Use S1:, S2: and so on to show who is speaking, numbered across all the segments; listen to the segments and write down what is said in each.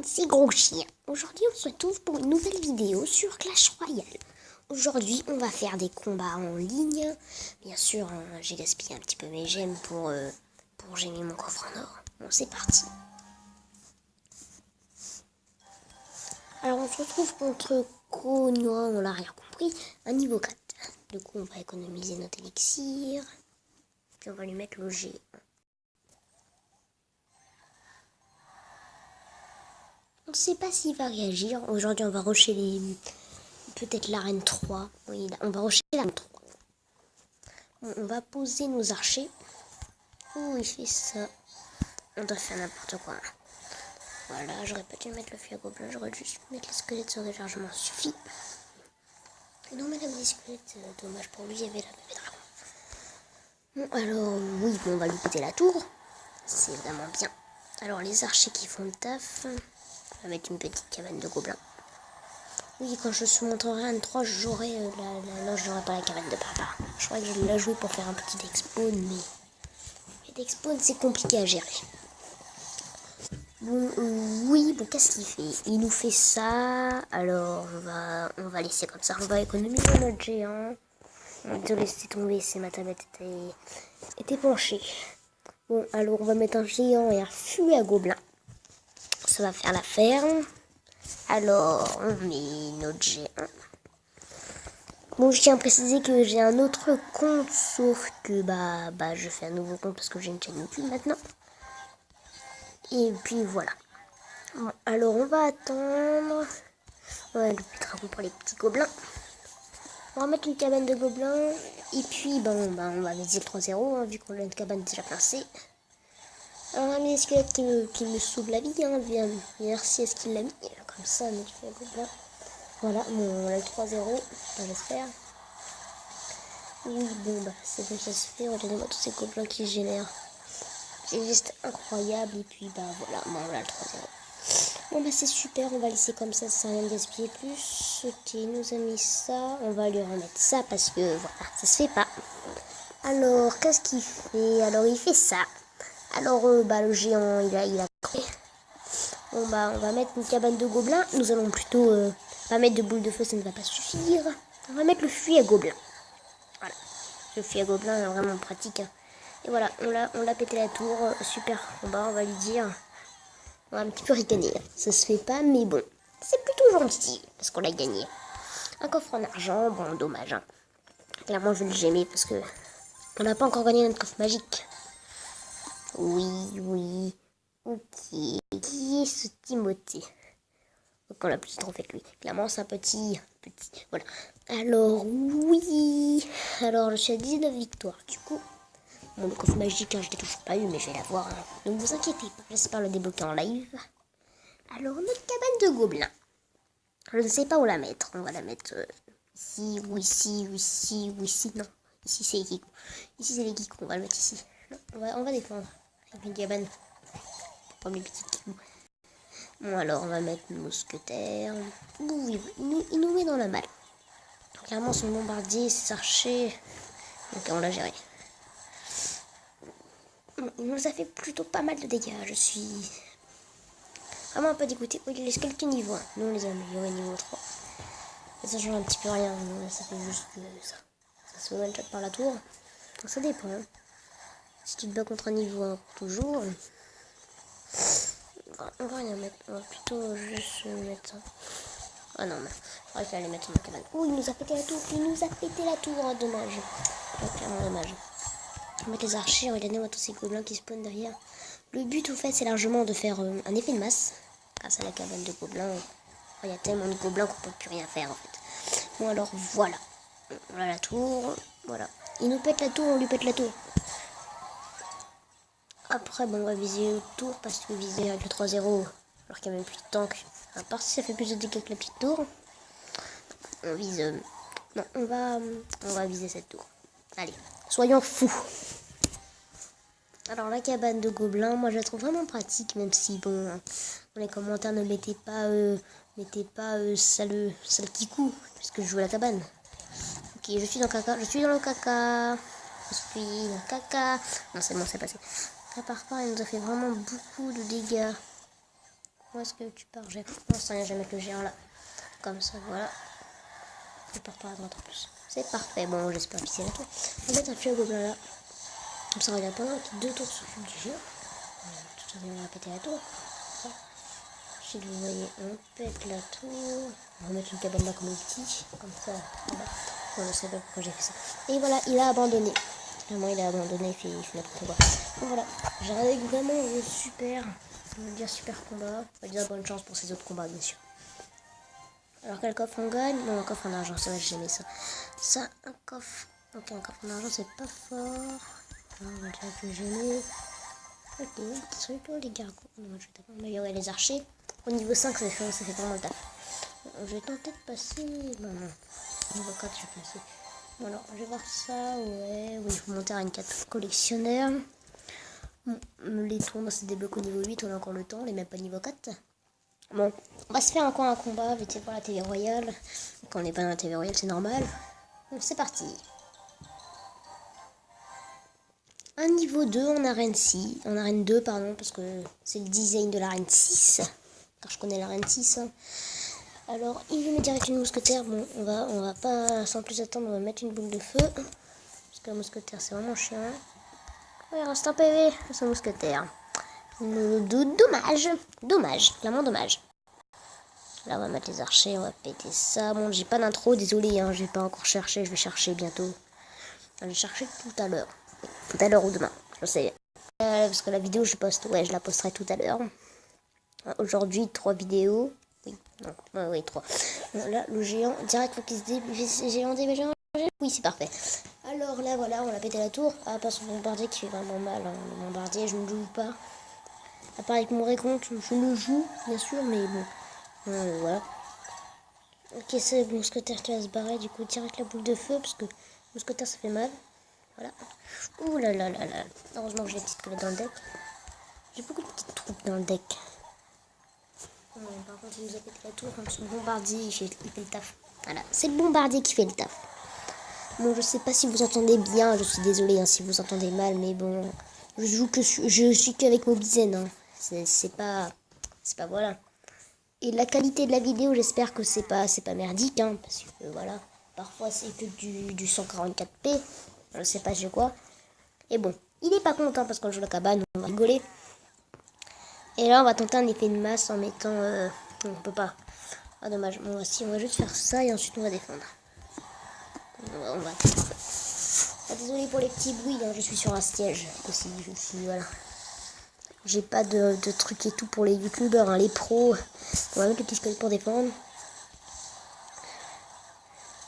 S1: ces gros chiens. Aujourd'hui, on se retrouve pour une nouvelle vidéo sur Clash Royale. Aujourd'hui, on va faire des combats en ligne. Bien sûr, j'ai gaspillé un petit peu mes gemmes pour gagner mon coffre en or. Bon, c'est parti. Alors, on se retrouve contre Konoha, on l'a rien compris, un niveau 4. Du coup, on va économiser notre élixir. Puis on va lui mettre le G1. On ne sait pas s'il va réagir. Aujourd'hui, on va rusher peut-être l'arène 3. Oui, on va rusher l'arène 3. Bon, on va poser nos archers. Oh, il fait ça. On doit faire n'importe quoi. Voilà, j'aurais pas dû mettre le feu à gobelin. J'aurais juste mettre les squelettes sur rechargement. Suffit. Et non, mais la petite squelette, dommage pour lui, il y avait la bébé dragon. Bon, alors, oui, bon, on va lui péter la tour. C'est vraiment bien. Alors, les archers qui font le taf. On va mettre une petite cabane de gobelins. Oui, quand je suis montrerai un 3, j'aurai non, je n'aurai pas la cabane de papa. Je crois que je vais la jouer pour faire un petit expawn, mais l'expawn c'est compliqué à gérer. Bon, oui, bon, qu'est-ce qu'il fait? Il nous fait ça. Alors, on va laisser comme ça. On va économiser notre géant. On va laisser tomber si ma tablette était penchée. Bon, alors on va mettre un géant et un fût à gobelins. Ça va faire l'affaire. Alors, on met notre G1. Bon, je tiens à préciser que j'ai un autre compte, sauf que je fais un nouveau compte parce que j'ai une chaîne YouTube maintenant. Et puis voilà. Bon, alors, on va attendre. Ouais, le petit dragon pour les petits gobelins. On va mettre une cabane de gobelins. Et puis, on va viser le 3-0, hein, vu qu'on a une cabane déjà placée. Alors, on a mis des squelettes qui me sauvent la vie. Hein, merci à ce qu'il l'a mis. Comme ça, notre gobelin. Voilà, bon, on a le 3-0, j'espère. Oui, bon, c'est bon, ça se fait. Regardez-moi tous ces gobelins qui génèrent. C'est juste incroyable. Et puis, voilà, bon, on a le 3-0. Bon, c'est super, on va laisser comme ça sert à rien de gaspiller plus. Ok, il nous a mis ça. On va lui remettre ça parce que, voilà, ça se fait pas. Alors, qu'est-ce qu'il fait? Alors, il fait ça. Alors, le géant, il a créé. Bon, on va mettre une cabane de gobelins. Nous allons plutôt pas mettre de boule de feu, ça ne va pas suffire. On va mettre le fusil à gobelins. Voilà. Le fusil à gobelins est vraiment pratique. Hein. Et voilà, on l'a pété la tour. Super combat, on va lui dire. On va un petit peu ricaner. Ça se fait pas, mais bon. C'est plutôt gentil parce qu'on l'a gagné. Un coffre en argent, bon, dommage. Hein. Clairement, je vais le gémer parce que on n'a pas encore gagné notre coffre magique. Oui. Ok. Qui est ce Timothée? Donc on l'a plus trop fait que lui. Clairement, c'est un petit. Voilà. Alors, oui. Alors, je suis à 19 victoires. Du coup, le coffre magique, je l'ai toujours pas eu, mais je vais l'avoir. Hein. Donc, vous inquiétez pas, j'espère le débloquer en live. Alors, notre cabane de gobelins. Je ne sais pas où la mettre. On va la mettre ici, ou ici, ou ici, ou ici. Non, ici, c'est les geekos. Ici, c'est les geekos. On va le mettre ici. Non, on va défendre avec une cabane. Pour mes petits geekos. Bon, alors, on va mettre nos mousquetaires. Oui, il nous met dans la malle. Clairement, son bombardier, ses archers. Donc, on l'a géré. Il nous a fait plutôt pas mal de dégâts. Je suis vraiment un peu dégoûté. Oui, les squelettes niveau 1. Nous, on les a améliorés niveau 3. Et ça change un petit peu rien. Ça fait juste que ça se one-shot par la tour. Donc, ça dépend. Hein. Si tu te bats contre un niveau 1 toujours. On va rien mettre. On va plutôt juste mettre ça. Ah non, mais j'aurais pu aller mettre sur ma cabane. Oh, il nous a pété la tour. Oh, dommage. Clairement dommage. On va mettre les archers. Regardez-moi tous ces gobelins qui spawnent derrière. Le but, au fait, c'est largement de faire un effet de masse. Grâce à la cabane de gobelins. Il y a tellement de gobelins qu'on peut plus rien faire, en fait. Bon, alors, voilà. Voilà la tour. Voilà. Il nous pète la tour, on lui pète la tour. Après, on va viser le tour parce que viser avec le 3-0, alors qu'il n'y a même plus de tank. À part si ça fait plus de dégâts que la petite tour. On vise... non, on va viser cette tour. Allez, soyons fous. Alors, la cabane de gobelins, moi je la trouve vraiment pratique, même si, bon, dans les commentaires, ne mettez pas sale kikou, puisque je joue à la cabane. Ok, je suis dans le caca. Je suis dans le caca. Non, c'est bon, c'est passé. Là, par contre, il nous a fait vraiment beaucoup de dégâts. Où est-ce que tu pars, J'ai pour l'instant, je vais mettre le géant là. Comme ça, voilà. Je pars pas à droite en plus. C'est parfait. Bon, j'espère que c'est la tour. On va mettre un tuyau gobelin là. Comme ça, regarde, pendant qu'il 2 tours sur le du géant. De toute façon, on va péter la tour. Si vous voyez, on pète la tour. On va mettre une cabane là comme un petit. Comme ça, voilà. On ne sait pas pourquoi j'ai fait ça. Et voilà, il a abandonné. Vraiment, il a abandonné, il fait notre combat. Donc voilà, j'ai regardé vraiment super. On va dire super combat. On va dire bonne chance pour ces autres combats, bien sûr. Alors quel coffre on gagne? Non, un coffre en argent, ça va, j'ai aimé ça. Ça, un coffre. Ok, un coffre en argent, c'est pas fort. Alors, on va dire que j'ai aimé. Ok, c'est plutôt les gargots. Non, je vais d'abord améliorer les archers. Au niveau 5, ça fait vraiment le taf. Je vais tenter de passer. Non, non. Niveau 4, je vais passer. Bon, alors, je vais voir ça. Ouais, oui, il faut monter à une 4 collectionneur. Bon, les tours, c'est des blocs au niveau 8, on a encore le temps, on est même pas niveau 4. Bon, on va se faire encore un combat, vite pour la TV Royale. Quand on n'est pas dans la TV Royale, c'est normal. Donc, c'est parti. Un niveau 2 en arène 6, en arène 2, pardon, parce que c'est le design de l'arène 6. Car je connais l'arène 6. Hein. Alors, il veut me direct une mousquetaire. Bon, on va pas sans plus attendre, on va mettre une boule de feu. Parce que la mousquetaire, c'est vraiment chiant. Oh, il reste un PV, c'est un mousquetaire. Dommage, clairement dommage. Là, on va mettre les archers, on va péter ça. Bon, j'ai pas d'intro, désolé, hein, j'ai pas encore cherché, je vais chercher bientôt. Je vais chercher tout à l'heure. Tout à l'heure ou demain, je sais. Parce que la vidéo, je poste, ouais, je la posterai tout à l'heure. Aujourd'hui, 3 vidéos. Oui, non, oui, 3. Bon, là, le géant, direct, faut qu'il se dé... Géant. Oui, c'est parfait. Alors là, voilà, on a pété la tour. Ah, pas son bombardier qui fait vraiment mal. Hein. Le bombardier, je ne joue pas. À part avec mon récompte, je le joue, bien sûr, mais bon. Voilà. Ok, c'est le mousquetaire qui va se barrer. Du coup, direct la boule de feu, parce que le mousquetaire, ça fait mal. Voilà. Ouh là là là là. Heureusement que j'ai des petites squelettes dans le deck. J'ai beaucoup de petites troupes dans le deck. Par contre, il nous a pété la tour. Comme son bombardier, il fait le taf. Voilà, c'est le bombardier qui fait le taf. Bon, je sais pas si vous entendez bien. Je suis désolée hein, si vous entendez mal, mais bon, je suis qu'avec Mobizen. Hein. C'est pas voilà. Et la qualité de la vidéo, j'espère que c'est pas merdique, hein, parce que voilà, parfois c'est que du 144p. Je sais pas chez quoi. Et bon, il est pas content parce qu'on joue la cabane, on va rigoler. Et là, on va tenter un effet de masse en mettant... non, on peut pas. Ah, dommage. Bon, voici, on va juste faire ça et ensuite on va défendre. On va... Ah, désolé pour les petits bruits, hein, je suis sur un siège aussi. Voilà. J'ai pas de trucs et tout pour les youtubeurs, hein, les pros. On va mettre le petit squelette pour défendre.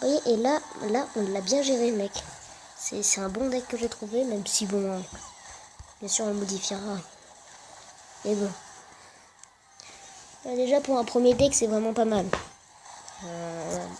S1: Vous voyez, et là, on l'a bien géré, mec. C'est un bon deck que j'ai trouvé, même si bon... Hein, bien sûr, on le modifiera. Mais bon. Déjà pour un premier deck c'est vraiment pas mal.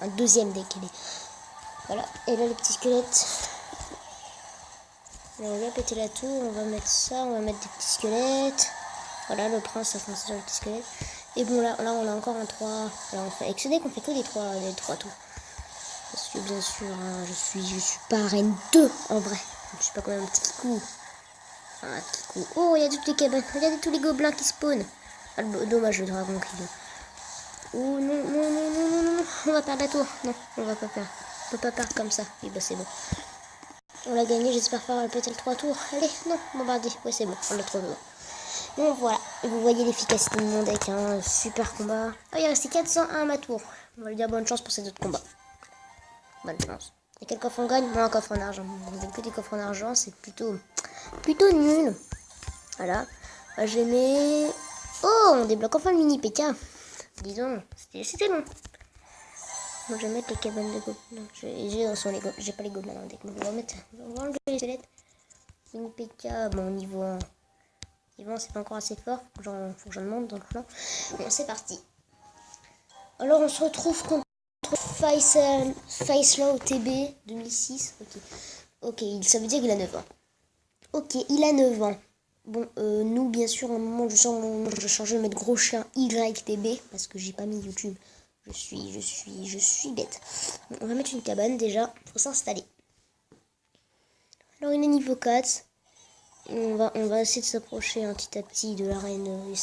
S1: Un deuxième deck. Voilà. Et là le petit squelette. Là, on va péter la tour. On va mettre ça. On va mettre des petits squelettes. Voilà le prince a foncé sur le petit squelette. Et bon là on a encore un 3. Là on fait avec ce deck on fait que les 3 tours. Parce que bien sûr hein, je suis pas reine 2 en vrai. Je suis pas comme un petit coup. Un petit coup. Oh il y a toutes les cabanes. Regardez tous les gobelins qui spawnent. Ah, dommage le dragon qui veut. Oh non, on va perdre la tour. Non, on va pas perdre. On peut pas perdre comme ça. Oui, bah c'est bon. On l'a gagné, j'espère faire peut-être le 3 tours. Allez, non, bombardier. Ouais, c'est bon, on l'a trouvé. Bon, voilà. Vous voyez l'efficacité de mon deck, hein. Super combat. Oh, il restait 401 à ma tour. On va lui dire bonne chance pour ces autres combats. Bonne chance. Et quel coffre on gagne? Non, un coffre en argent. On gagne que des coffres en argent, c'est plutôt nul. Voilà. Je mets... Oh, on débloque enfin le mini PK. Disons, c'était long. Donc je vais mettre les cabanes de gobelins. J'ai pas les gobelins dans le deck. Donc on va enlever les squelettes. Mini PK, bon niveau 1. Niveau 1 c'est pas encore assez fort. Faut que j'en monte dans le plan. Bon c'est parti. Alors on se retrouve contre Faisal TB 2006. Ok, ça veut dire qu'il a 9 ans. Ok, il a 9 ans. Bon, nous, bien sûr, à un moment, je changeais de mettre gros chien YTB parce que j'ai pas mis YouTube. Je suis bête. Bon, on va mettre une cabane déjà. Faut s'installer. Alors, il est niveau 4. On va essayer de s'approcher petit à petit de l'arène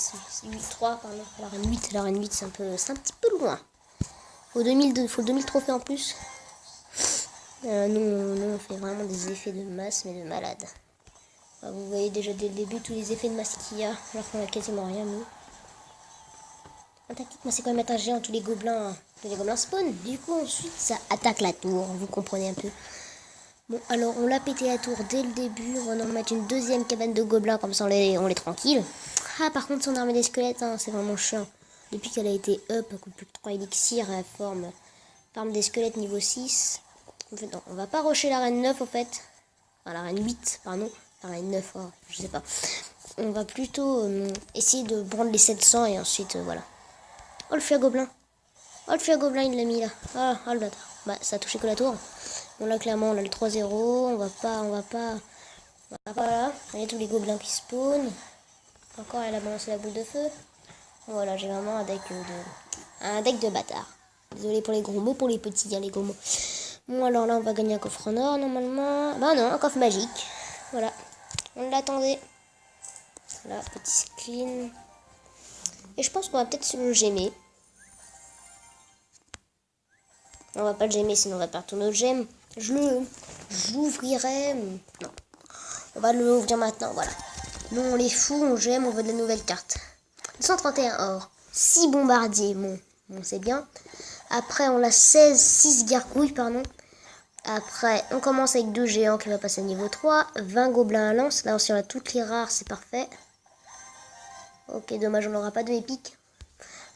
S1: 3, pardon. L'arène 8. L'arène 8, c'est un petit peu loin. Faut 2000 trophées en plus. Nous, on fait vraiment des effets de masse, mais de malade. Vous voyez déjà dès le début tous les effets de masse qu'il y a, alors qu'on a quasiment rien mis. La tactique, moi, c'est quand même mettre un géant, tous les gobelins spawn. Du coup, ensuite, ça attaque la tour, vous comprenez un peu. Bon, alors, on l'a pété la tour dès le début. On va en mettre une deuxième cabane de gobelins, comme ça, on les tranquille. Ah, par contre, son armée des squelettes, hein, c'est vraiment chiant. Depuis qu'elle a été up, à coup de plus de 3 élixirs, elle forme des squelettes niveau 6. En fait, non, on va pas rusher l'arène 9, au fait. Enfin, l'arène 8, pardon. L'arène 9, oh, je sais pas. On va plutôt essayer de prendre les 700 et ensuite, voilà. Oh, le feu à gobelin. Oh, le feu à gobelin, il l'a mis là. Oh, le bâtard. Bah, ça a touché que la tour. Bon, là, clairement, on a le 3-0. On va pas. Voilà. Il y a tous les gobelins qui spawnent. Encore, elle a balancé la boule de feu. Voilà, j'ai vraiment un deck de bâtard. Désolé pour les gros mots, pour les petits, hein, les gros mots. Bon, alors là, on va gagner un coffre en or, normalement. Bah non, un coffre magique. Voilà. On l'attendait. Voilà, petit clean. Et je pense qu'on va peut-être se le gemmer. On va pas le gemmer, sinon on va perdre tous nos gemmes. Je l'ouvrirai. Non. On va l'ouvrir maintenant, voilà. Nous, on les fout, on gemme, on veut de la nouvelle carte. 131 or. 6 bombardiers, bon c'est bien. Après, on a 6 gargouilles, pardon. Après, on commence avec 2 géants qui va passer à niveau 3. 20 gobelins à lance. Là aussi, on a toutes les rares, c'est parfait. Ok, dommage, on n'aura pas de épique.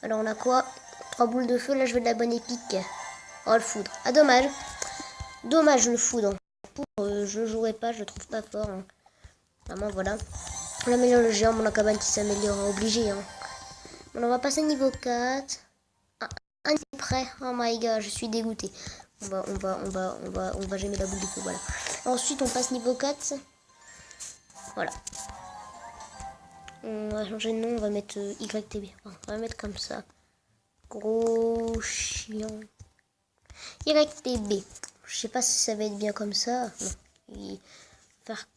S1: Alors, on a quoi? 3 boules de feu. Là, je veux de la bonne épique. Oh, le foudre. Ah, dommage. Dommage, le foudre. Je ne jouerai pas, je le trouve pas fort. Hein. Vraiment, voilà. On améliore le géant, mon cabane qui s'améliore, obligé. Hein. Bon, on va passer niveau 4. Un est prêt. Oh my god, je suis dégoûté. On va gemmer la boule de feu, voilà. Ensuite, on passe niveau 4. Voilà. On va changer de nom, on va mettre YTB. On va mettre comme ça. Gros chien. YTB. Je sais pas si ça va être bien comme ça. Non. Il va faire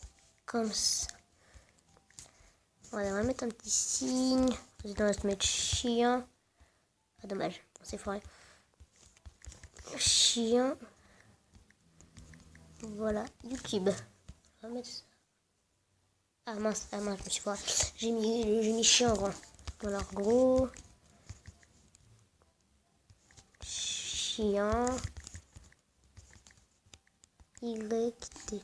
S1: comme ça. Voilà, on va mettre un petit signe. Ensuite, on va se mettre chien. Ah, dommage, c'est foiré. Chien. Voilà, YouTube. On va mettre ça. Ah mince, je me suis foiré. J'ai mis chien en grand. Alors, gros. Chien. YT.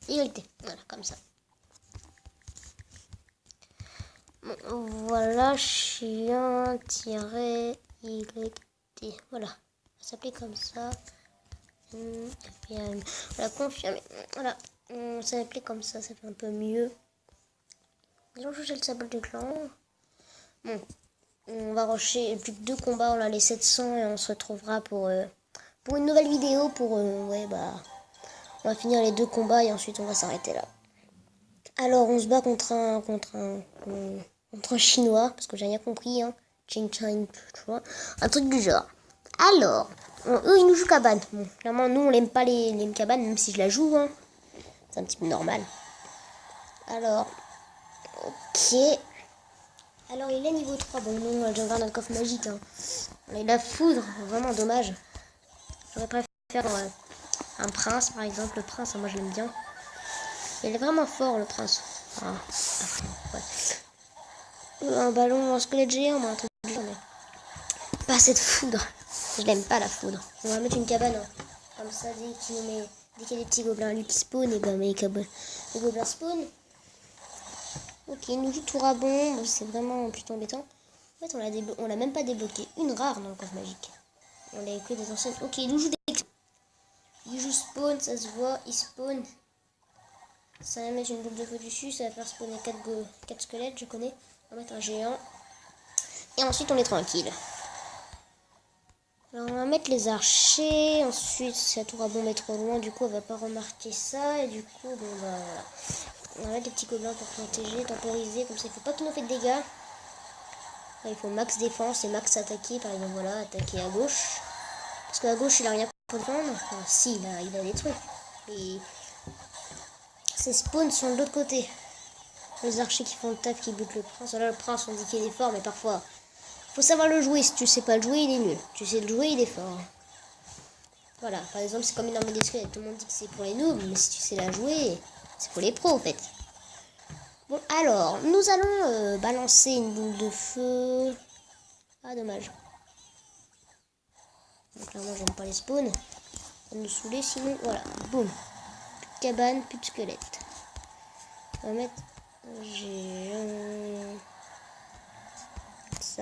S1: YT, voilà, comme ça. Voilà, chien-YT. Voilà, ça s'appelait comme ça. Voilà, confirmé. Voilà, ça s'appelait comme ça fait un peu mieux. Ils ont changé le symbole du clan. Bon, on va rusher plus que 2 combats, on a les 700 et on se retrouvera pour une nouvelle vidéo. Ouais, bah, on va finir les 2 combats et ensuite on va s'arrêter là. Alors, on se bat contre un chinois, parce que j'ai rien compris, hein. Ching Chang, tu vois, un truc du genre. Alors, eux, ils nous jouent cabane. Bon, clairement, nous, on n'aime pas les cabanes, même si je la joue, hein. C'est un petit peu normal. Alors, ok. Alors, il est niveau 3. Bon, nous, on a déjà notre coffre magique, hein. On a la foudre, vraiment dommage. J'aurais préféré un prince, par exemple. Le prince, moi, je l'aime bien. Il est vraiment fort, le prince. Ouais. Un ballon en squelette géant, moi, un truc du genre, mais pas cette foudre. Je l'aime pas, la foudre. On va mettre une cabane, hein. Comme ça, dès qu'il y a des petits gobelins lui qui spawnent, et ben les gobelins spawnent. Ok, il nous joue tour à bombe, c'est vraiment plutôt embêtant. En fait, on l'a même pas débloqué. Une rare dans le coffre magique. On l'a que des anciennes. Ok, il nous joue des... Il joue spawn, ça se voit, il spawn. Ça va mettre une boule de feu dessus, ça va faire spawner 4 squelettes, je connais. On va mettre un géant. Et ensuite, on est tranquille. Alors, on va mettre les archers. Ensuite, si la tour à bombe est trop loin, du coup, on va pas remarquer ça. Et du coup, bon, bah, voilà. On va mettre des petits gobelins pour protéger, temporiser. Comme ça, il faut pas tout nous fait de dégâts. Là, il faut max défense et max attaquer. Par exemple, voilà, attaquer à gauche. Parce qu'à gauche, il a rien pour défendre. Enfin, si, il a des trucs. Et Ces spawns sont de l'autre côté. Les archers qui font le taf, qui butent le prince. Là, le prince, on dit qu'il est fort, mais parfois, faut savoir le jouer. Si tu sais pas le jouer, il est nul. Tu sais le jouer, il est fort. Voilà, par exemple, c'est comme une arme d'escalade. Tout le monde dit que c'est pour les noobs, mais si tu sais la jouer, c'est pour les pros, en fait. Bon, alors, nous allons balancer une boule de feu. Ah, dommage. Donc là, moi, j'aime pas les spawns. Ça va nous saouler, sinon, voilà. Boum. Plus de cabane, plus de squelette. On va mettre... Ça,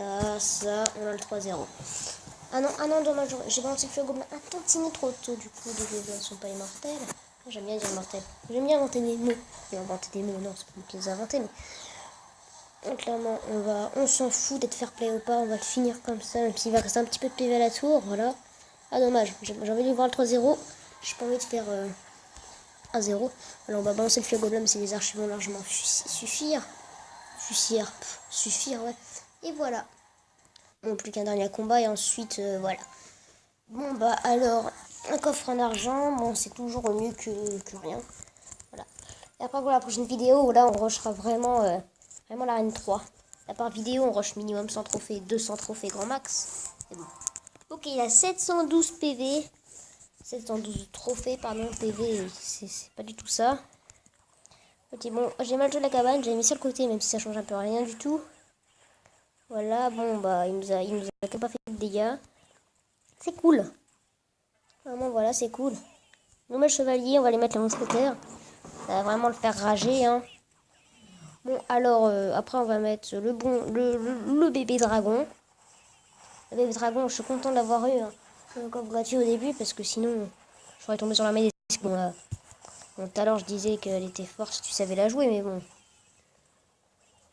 S1: on a le 3-0. Ah non, dommage, j'ai balancé le feu gobelin un tantinet trop tôt, du coup, les gobelins ne sont pas immortels. J'aime bien dire immortels. J'aime bien inventer des mots. Et inventer des mots, non, c'est pas moi qui les ai inventés, mais... Donc, clairement, on s'en fout d'être fair play ou pas, on va le finir comme ça, même s'il va rester un petit peu de PV à la tour, voilà. Ah, dommage, j'ai envie de voir le 3-0, j'ai pas envie de faire 1-0. Alors, on va balancer le feu gobelin, mais les archives vont largement suffire. Suffire, ouais. Et voilà. Bon, plus qu'un dernier combat et ensuite, voilà. Bon, bah alors, un coffre en argent, bon, c'est toujours mieux que rien. Voilà. Et après, pour la prochaine vidéo, là, on rushera vraiment l'arène 3. À part vidéo, on rush minimum 100 trophées, 200 trophées grand max. C'est bon. Ok, il a 712 PV. 712 trophées, pardon, PV, c'est pas du tout ça. Ok, bon, j'ai mal joué la cabane, j'ai mis ça le côté, même si ça change un peu rien du tout. Voilà, bon, bah, il nous a pas fait de dégâts. C'est cool. Vraiment, voilà, c'est cool. Nous, le chevalier, on va les mettre les mousquetaires. Ça va vraiment le faire rager, hein. Bon, alors, après, on va mettre le bébé dragon. Le bébé dragon, je suis content d'avoir eu un coffre gratuit au début, parce que sinon, j'aurais tombé sur la main des... Bon, tout à l'heure, je disais qu'elle était forte si tu savais la jouer, mais bon.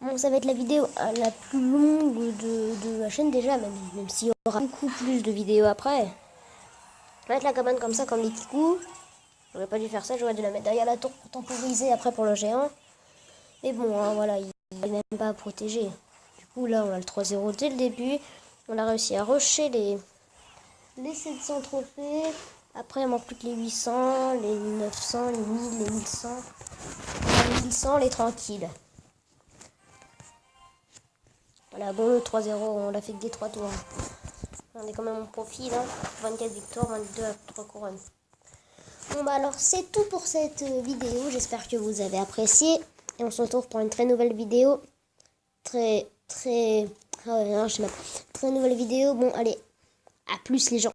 S1: Bon, ça va être la vidéo la plus longue de la chaîne déjà, même s'il y aura beaucoup plus de vidéos après. Je vais mettre la cabane comme ça, comme les Kikou. J'aurais pas dû faire ça, j'aurais dû la mettre derrière la tour pour temporiser après pour le géant. Mais bon, hein, voilà, il n'est même pas à protéger. Du coup, là, on a le 3-0 dès le début. On a réussi à rusher les 700 trophées. Après, il manque plus que les 800, les 900, les 1000, les 1100. Les 1100, les tranquilles. Voilà, bon, le 3-0, on l'a fait que des 3 tours. On est quand même en profil, hein. 24 victoires, 22 à 3 couronnes. Bon, bah alors, c'est tout pour cette vidéo. J'espère que vous avez apprécié. Et on se retrouve pour une très nouvelle vidéo. Très nouvelle vidéo. Bon, allez, à plus les gens.